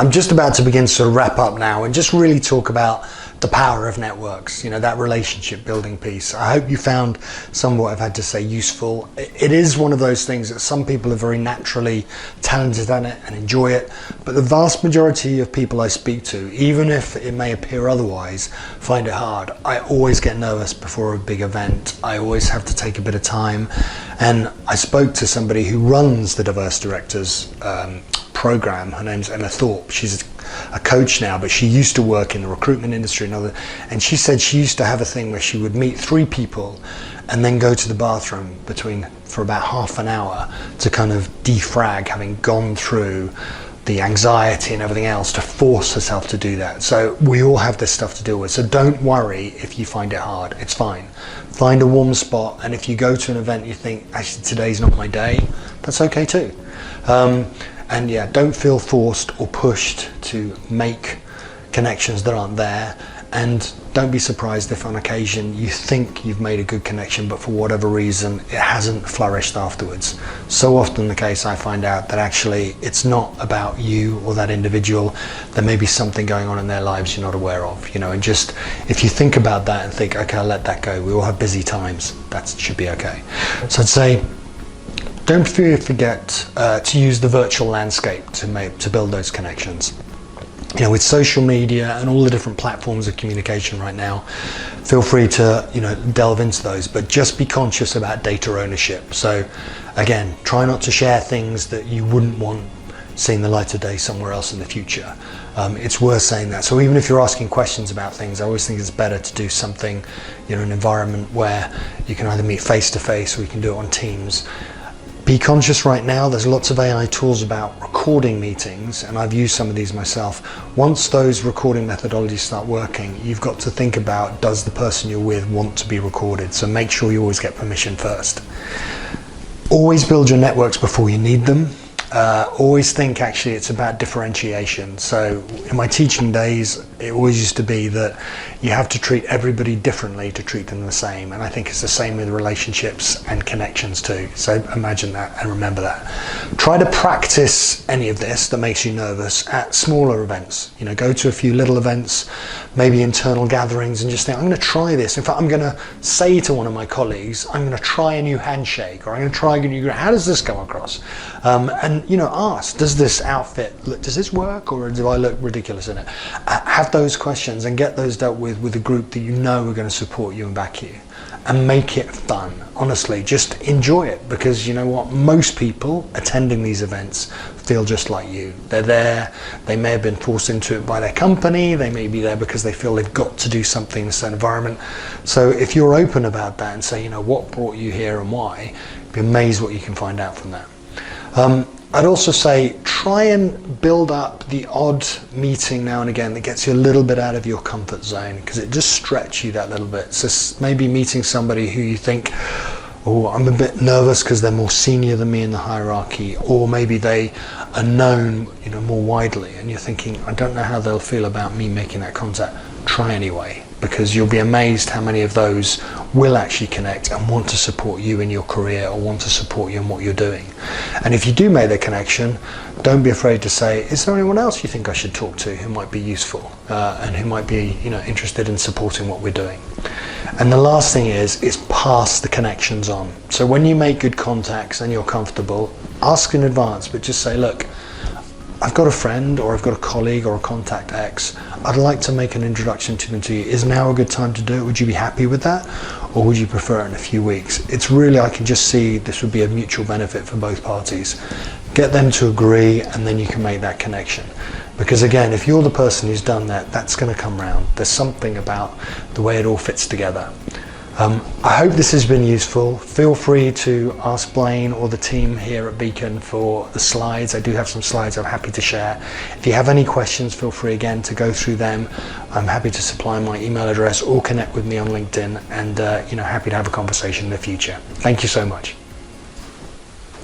I'm just about to begin to sort of wrap up now and just really talk about the power of networks, that relationship building piece. I hope you found some of what I've had to say useful. It is one of those things that some people are very naturally talented at it and enjoy it, but the vast majority of people I speak to, even if it may appear otherwise, find it hard. I always get nervous before a big event. I always have to take a bit of time. And I spoke to somebody who runs the Diverse Directors program. Her name's Emma Thorpe. She's a coach now, but she used to work in the recruitment industry and she said she used to have a thing where she would meet 3 people and then go to the bathroom for about half an hour to kind of defrag, having gone through the anxiety and everything else, to force herself to do that. So we all have this stuff to deal with. So don't worry if you find it hard. It's fine. Find a warm spot, and if you go to an event you think, actually today's not my day, that's okay too. And yeah, don't feel forced or pushed to make connections that aren't there, and don't be surprised if on occasion you think you've made a good connection but for whatever reason it hasn't flourished afterwards. So often the case, I find out that actually it's not about you or that individual. There may be something going on in their lives you're not aware of, and just if you think about that and think, okay, I'll let that go, we all have busy times, that should be okay. So I'd say don't forget to use the virtual landscape to build those connections. With social media and all the different platforms of communication right now, feel free to delve into those, but just be conscious about data ownership. So again, try not to share things that you wouldn't want seeing the light of day somewhere else in the future. It's worth saying that. So even if you're asking questions about things, I always think it's better to do something, an environment where you can either meet face to face or you can do it on Teams. Be conscious right now, there's lots of AI tools about recording meetings, and I've used some of these myself. Once those recording methodologies start working, you've got to think about, does the person you're with want to be recorded? So make sure you always get permission first. Always build your networks before you need them. Always think actually it's about differentiation. So in my teaching days, it always used to be that you have to treat everybody differently to treat them the same. And I think it's the same with relationships and connections too. So imagine that and remember that. Try to practice any of this that makes you nervous at smaller events. Go to a few little events, maybe internal gatherings, and just think, I'm going to try this. In fact, I'm going to say to one of my colleagues, I'm going to try a new handshake, or I'm going to try a new, how does this come across? And ask, does this outfit does this work, or do I look ridiculous in it? Have those questions and get those dealt with a group that are going to support you and back you, and make it fun. Honestly, just enjoy it, because you know what, most people attending these events feel just like you. They're there, they may have been forced into it by their company, they may be there because they feel they've got to do something in a certain environment. So if you're open about that and say, what brought you here and why, be amazed what you can find out from that. I'd also say try and build up the odd meeting now and again that gets you a little bit out of your comfort zone, because it just stretches you that little bit. So maybe meeting somebody who you think, oh, I'm a bit nervous because they're more senior than me in the hierarchy, or maybe they are known more widely, and you're thinking, I don't know how they'll feel about me making that contact. Try anyway, because you'll be amazed how many of those will actually connect and want to support you in your career, or want to support you in what you're doing. And if you do make the connection, don't be afraid to say, is there anyone else you think I should talk to who might be useful and who might be interested in supporting what we're doing? And the last thing is pass the connections on. So when you make good contacts and you're comfortable, ask in advance, but just say, look, I've got a friend, or I've got a colleague or a contact X. I'd like to make an introduction to them to you. Is now a good time to do it? Would you be happy with that? Or would you prefer it in a few weeks? It's really, I can just see this would be a mutual benefit for both parties. Get them to agree, and then you can make that connection. Because again, if you're the person who's done that, that's going to come round. There's something about the way it all fits together. I hope this has been useful. Feel free to ask Blaine or the team here at Beacon for the slides. I do have some slides I'm happy to share. If you have any questions, feel free again to go through them. I'm happy to supply my email address or connect with me on LinkedIn, and happy to have a conversation in the future. Thank you so much.